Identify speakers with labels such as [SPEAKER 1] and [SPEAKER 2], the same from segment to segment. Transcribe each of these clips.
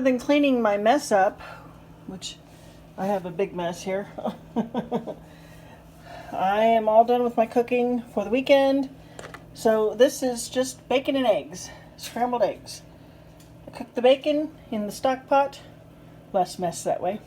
[SPEAKER 1] than cleaning my mess up, which I have a big mess here, I am all done with my cooking for the weekend. So this is just bacon and eggs, scrambled eggs. I cook the bacon in the stock pot, less mess that way,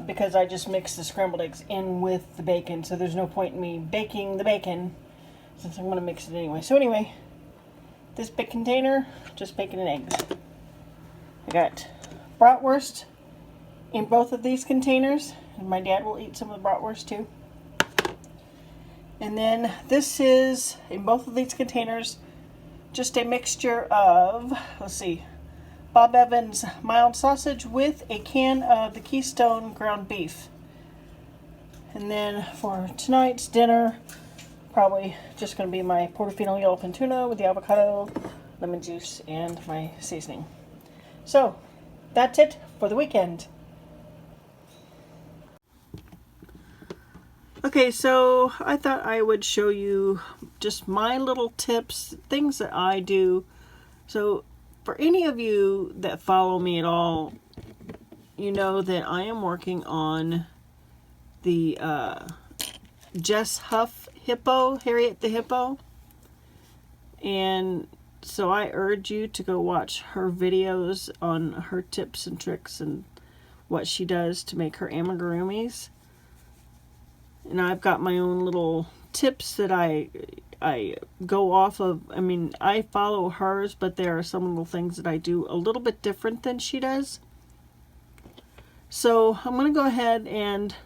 [SPEAKER 1] because I just mix the scrambled eggs in with the bacon, so there's no point in me baking the bacon since I'm going to mix it anyway. So anyway, this big container, just bacon and eggs. I got bratwurst in both of these containers, and my dad will eat some of the bratwurst too. And then this is, in both of these containers, just a mixture of, let's see, Bob Evans mild sausage with a can of the Keystone ground beef. And then for tonight's dinner, probably just going to be my Portofino yellowfin tuna with the avocado, lemon juice, and my seasoning. So, that's it for the weekend. Okay, so I thought I would show you just my little tips, things that I do. So for any of you that follow me at all, you know that I am working on the Jess Huff Hippo, Harriet the Hippo. And so I urge you to go watch her videos on her tips and tricks and what she does to make her amigurumis. And I've got my own little tips that I go off of. I mean, I follow hers, but there are some little things that I do a little bit different than she does. So I'm going to go ahead and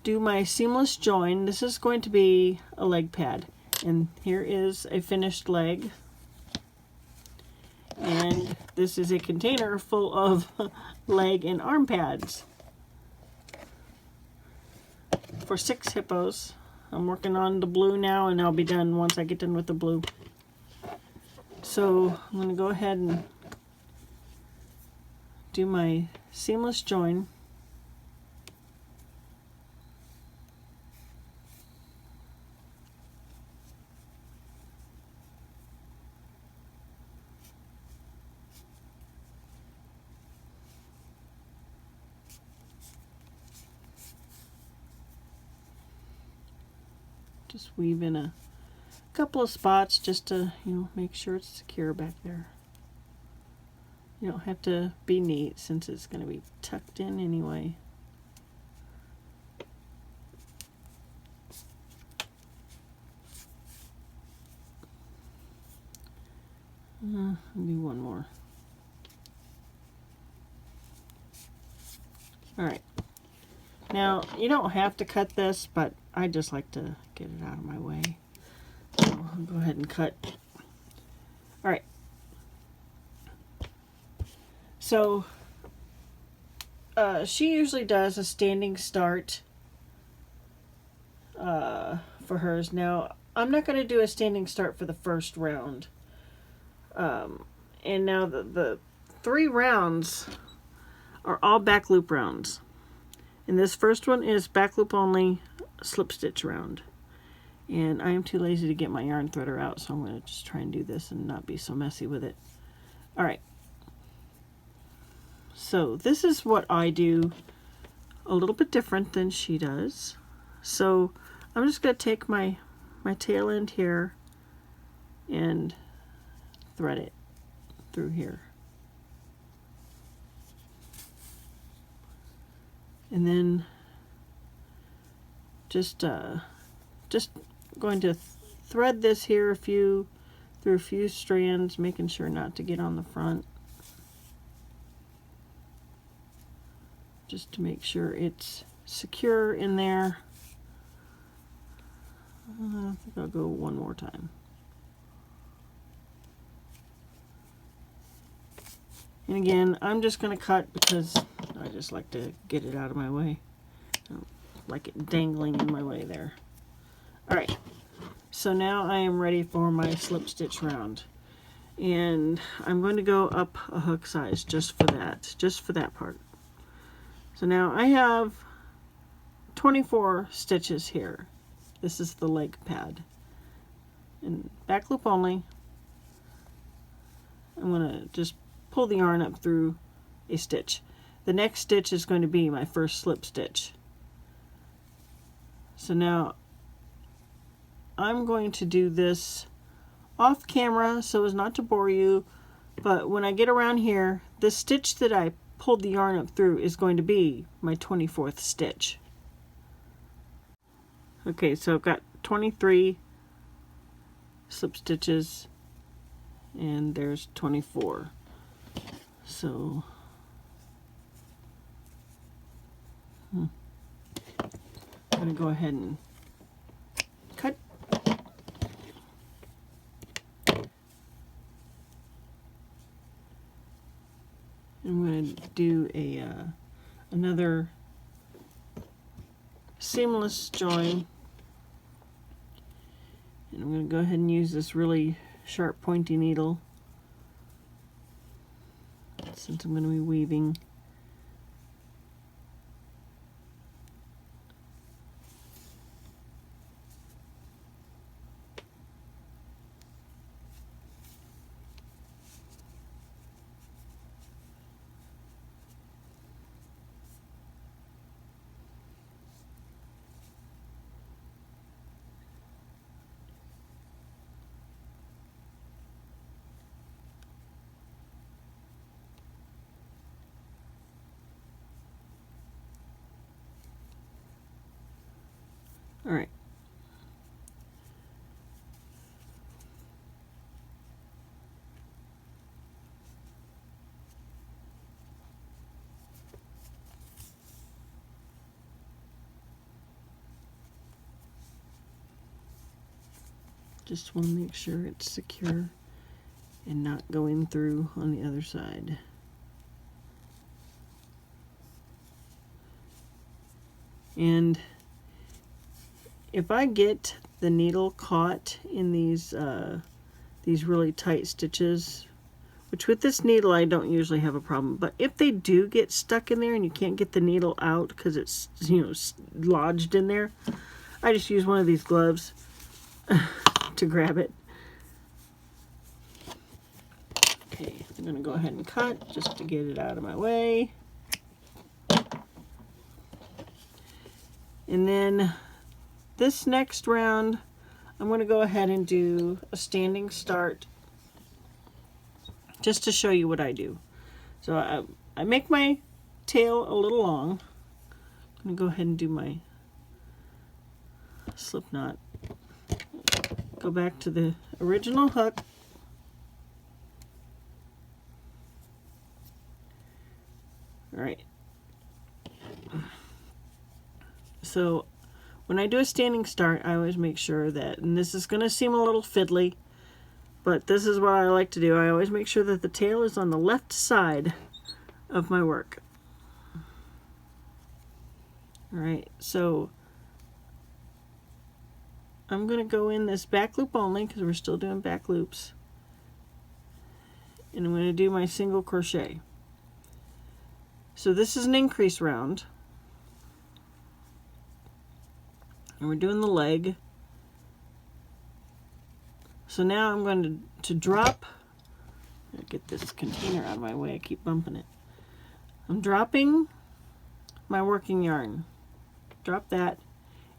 [SPEAKER 1] do my seamless join. This is going to be a leg pad. And here is a finished leg. And this is a container full of leg and arm pads for 6 hippos. I'm working on the blue now, and I'll be done once I get done with the blue. So I'm going to go ahead and do my seamless join. Just weave in a couple of spots just to, make sure it's secure back there. You don't have to be neat since it's going to be tucked in anyway. I'll do one more. Alright. Now, you don't have to cut this, but I just like to get it out of my way. So I'll go ahead and cut. Alright. So, she usually does a standing start for hers. Now, I'm not going to do a standing start for the first round. And now the 3 rounds are all back loop rounds. And this first one is back loop only slip stitch round. And I am too lazy to get my yarn threader out, so I'm going to just try and do this and not be so messy with it. Alright. So this is what I do a little bit different than she does. So I'm just going to take my tail end here and thread it through here. And then just going to thread this here through a few strands, making sure not to get on the front, just to make sure it's secure in there. I think I'll go one more time. And again, I'm just going to cut because I just like to get it out of my way. I don't like it dangling in my way there. Alright, so now I am ready for my slip stitch round. And I'm going to go up a hook size just for that part. So now I have 24 stitches here. This is the leg pad. And back loop only. I'm going to just pull the yarn up through a stitch. The next stitch is going to be my first slip stitch. So now I'm going to do this off camera so as not to bore you, but when I get around here, the stitch that I pulled the yarn up through is going to be my 24th stitch. Okay, so I've got 23 slip stitches and there's 24. So I'm going to go ahead and cut. I'm going to do another seamless join, and I'm going to go ahead and use this really sharp pointy needle since I'm going to be weaving. All right. Just want to make sure it's secure and not going through on the other side. And if I get the needle caught in these really tight stitches, which with this needle I don't usually have a problem, but if they do get stuck in there and you can't get the needle out because it's, you know, lodged in there, I just use one of these gloves to grab it. Okay, I'm going to go ahead and cut just to get it out of my way. And then this next round, I'm going to go ahead and do a standing start just to show you what I do. So I make my tail a little long. I'm going to go ahead and do my slip knot. Go back to the original hook. All right. So when I do a standing start, I always make sure that, and this is going to seem a little fiddly, but this is what I like to do. I always make sure that the tail is on the left side of my work. All right, so I'm going to go in this back loop only because we're still doing back loops. And I'm going to do my single crochet. So this is an increase round. And we're doing the leg. So now I'm going to drop, get this container out of my way, I keep bumping it. I'm dropping my working yarn. Drop that,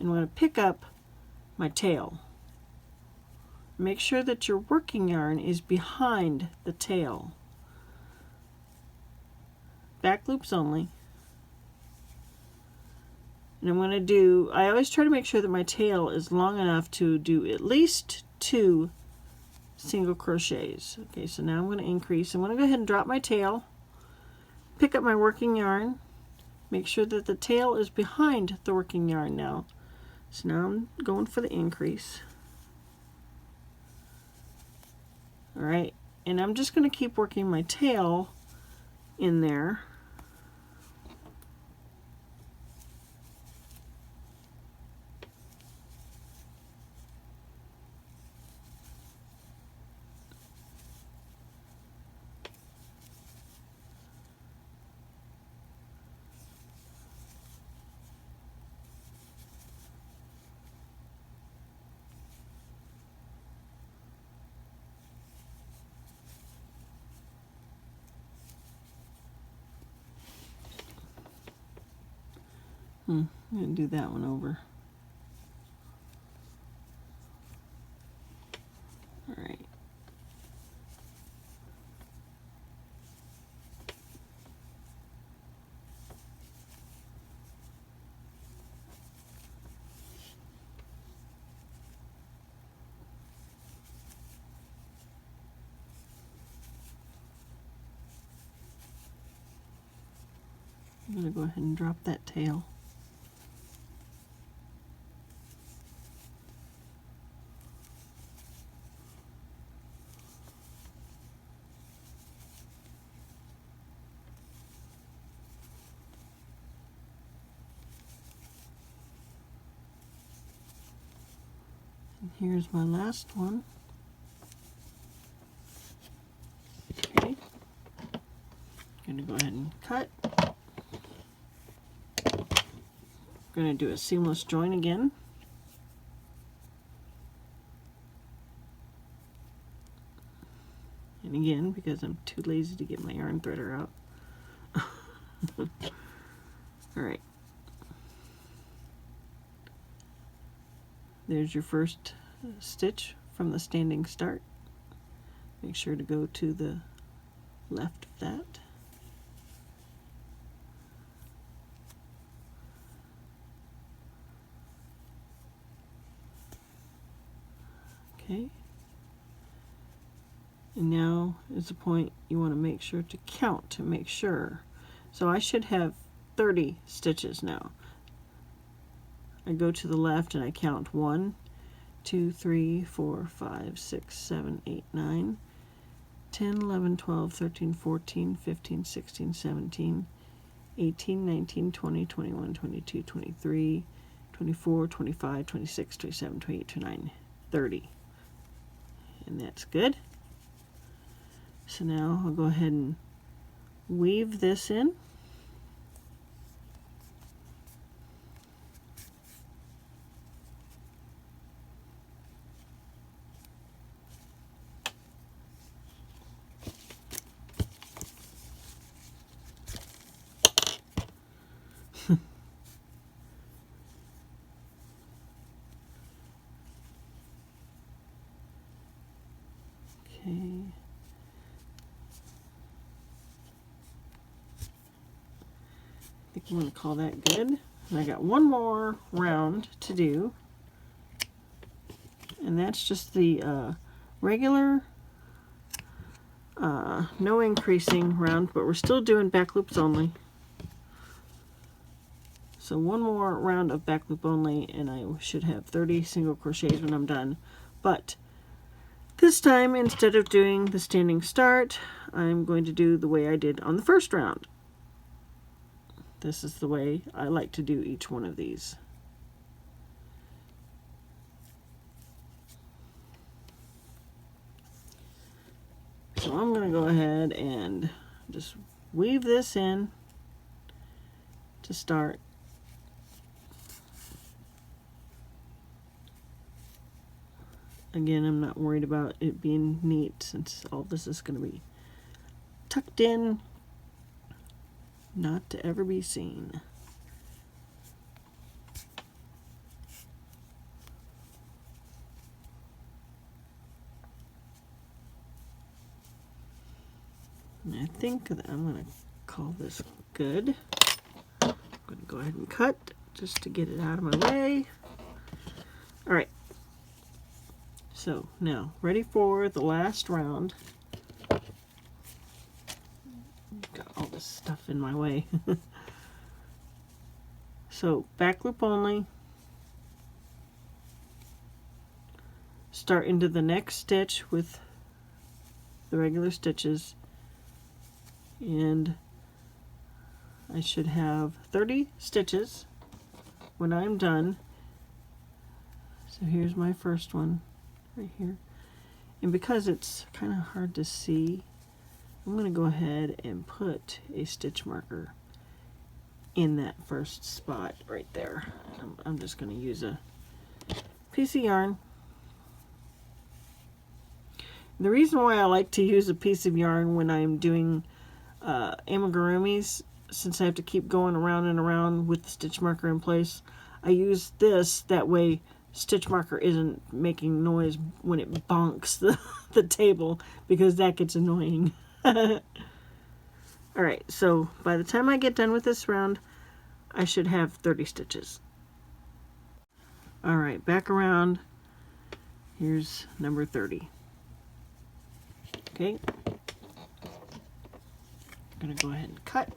[SPEAKER 1] and I'm going to pick up my tail. Make sure that your working yarn is behind the tail. Back loops only. And I'm going to do, I always try to make sure that my tail is long enough to do at least 2 single crochets. Okay, so now I'm going to increase. I'm going to go ahead and drop my tail, pick up my working yarn, make sure that the tail is behind the working yarn now. So now I'm going for the increase. All right, and I'm just going to keep working my tail in there. I'm going to do that one over. All right. I'm going to go ahead and drop that tail. And here's my last one. Okay. I'm going to go ahead and cut. I'm going to do a seamless join again. And again, because I'm too lazy to get my yarn threader out. Alright. There's your first stitch from the standing start. Make sure to go to the left of that. Okay. And now is the point you want to make sure to count to make sure. So I should have 30 stitches now. I go to the left and I count 1, 2, 3, 4, 5, 6, 7, 8, 9, 10, 11, 12, 13, 14, 15, 16, 17, 18, 19, 20, 21, 22, 23, 24, 25, 26, 27, 28, 29, 30. And that's good. So now I'll go ahead and weave this in. Okay. I think I'm going to call that good. And I got one more round to do. And that's just the regular, no increasing round, but we're still doing back loops only. So one more round of back loop only, and I should have 30 single crochets when I'm done. But this time, instead of doing the standing start, I'm going to do the way I did on the first round. This is the way I like to do each one of these. So I'm going to go ahead and just weave this in to start. Again, I'm not worried about it being neat since all this is going to be tucked in, not to ever be seen. And I think that I'm going to call this good. I'm going to go ahead and cut just to get it out of my way. All right. So now, ready for the last round. Got all this stuff in my way. So back loop only. Start into the next stitch with the regular stitches. And I should have 30 stitches when I'm done. So here's my first one right here. And because it's kind of hard to see, I'm going to go ahead and put a stitch marker in that first spot right there. I'm just going to use a piece of yarn. The reason why I like to use a piece of yarn when I'm doing amigurumis since I have to keep going around and around with the stitch marker in place, I use this, that way stitch marker isn't making noise when it bonks the table, because that gets annoying. Alright, so by the time I get done with this round, I should have 30 stitches. Alright, back around. Here's number 30. Okay. I'm going to go ahead and cut.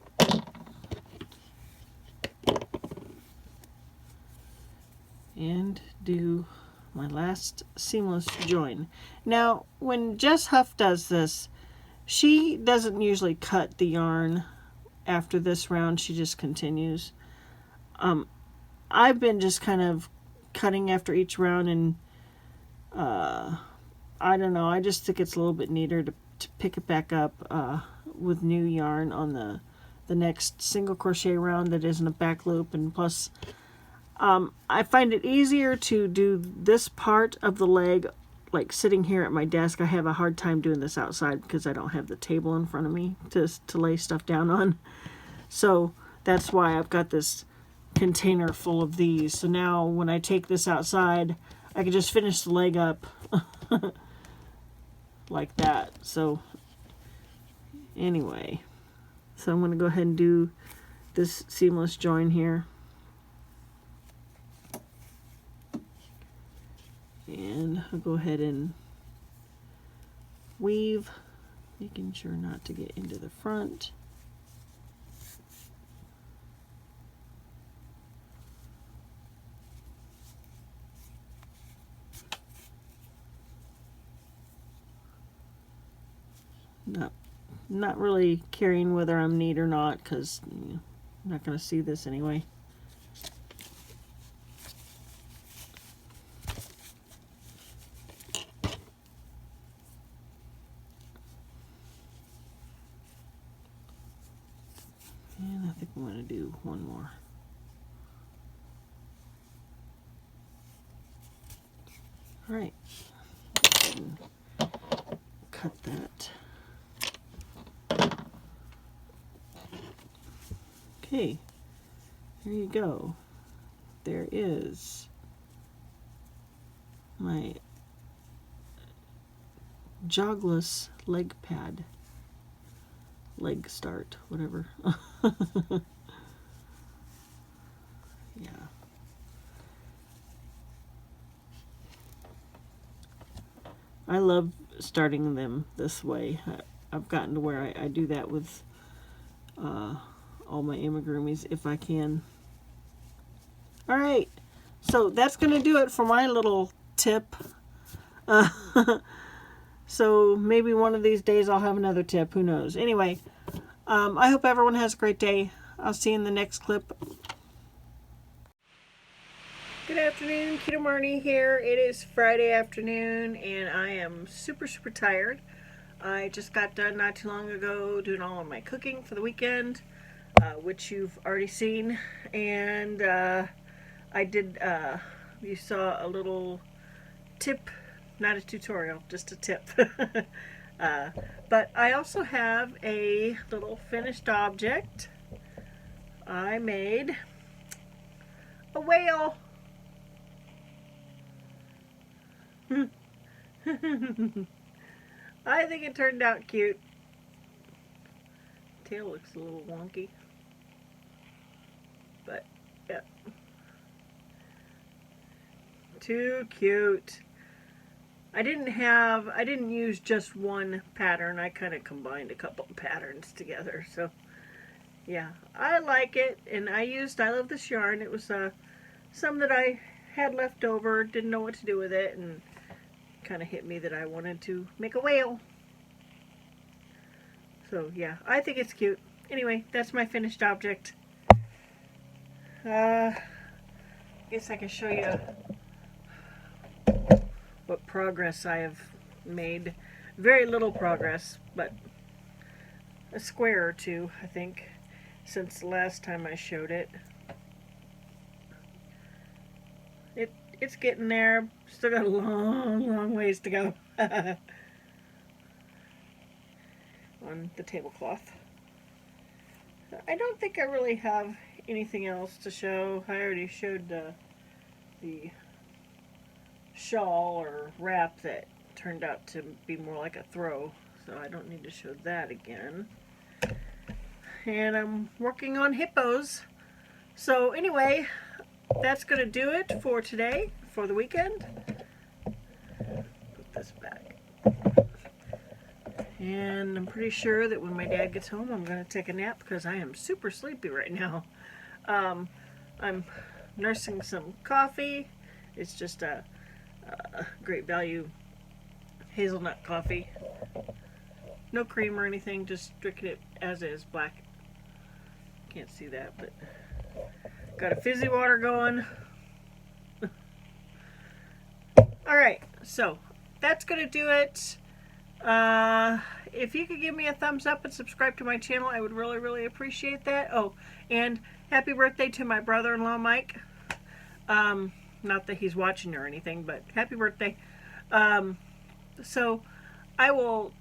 [SPEAKER 1] And do my last seamless join. Now, when Jess Huff does this, she doesn't usually cut the yarn after this round. She just continues. I've been just kind of cutting after each round, and I don't know, I just think it's a little bit neater to pick it back up with new yarn on the next single crochet round that isn't a back loop. And plus, I find it easier to do this part of the leg like sitting here at my desk. I have a hard time doing this outside because I don't have the table in front of me to lay stuff down on. So that's why I've got this container full of these. So now when I take this outside, I can just finish the leg up like that. So anyway, so I'm going to go ahead and do this seamless join here. And I'll go ahead and weave, making sure not to get into the front. Not really caring whether I'm neat or not, because I'm not going to see this anyway. And I think I'm going to do one more. All right. Cut that. Okay, there you go. There is my jogless leg pad. Leg start, whatever. Yeah. I love starting them this way. I've gotten to where I do that with all my amigurumis if I can. Alright, so that's going to do it for my little tip. So maybe one of these days I'll have another tip, who knows. Anyway, I hope everyone has a great day. I'll see you in the next clip. Good afternoon, Keto Marnie here. It is Friday afternoon and I am super tired. I just got done not too long ago doing all of my cooking for the weekend, which you've already seen. And I did, you saw a little tip, not a tutorial, just a tip. But I also have a little finished object. I made a whale. I think it turned out cute. Tail looks a little wonky, but yeah, too cute. I didn't use just one pattern. I kind of combined a couple of patterns together. So yeah, I like it, and I love this yarn. It was some that I had left over, didn't know what to do with it, and kind of hit me that I wanted to make a whale. So yeah, I think it's cute. Anyway, that's my finished object. Guess I can show you what progress I have made. Very little progress, but a square or two, I think, since the last time I showed it. It's getting there. Still got a long ways to go on the tablecloth. I don't think I really have anything else to show. I already showed the shawl or wrap that turned out to be more like a throw, so I don't need to show that again. And I'm working on hippos. So anyway, that's going to do it for today, for the weekend. Put this back. And I'm pretty sure that when my dad gets home, I'm going to take a nap because I am super sleepy right now. I'm nursing some coffee. It's just a Great Value hazelnut coffee. No cream or anything, just drinking it as is, black. Can't see that, but got a fizzy water going. Alright, so that's going to do it. If you could give me a thumbs up and subscribe to my channel, I would really, really appreciate that. Oh, and happy birthday to my brother-in-law, Mike. Not that he's watching or anything, but happy birthday. So I will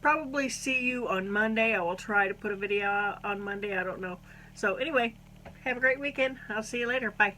[SPEAKER 1] probably see you on Monday. I will try to put a video out on Monday. I don't know. So anyway, have a great weekend. I'll see you later. Bye.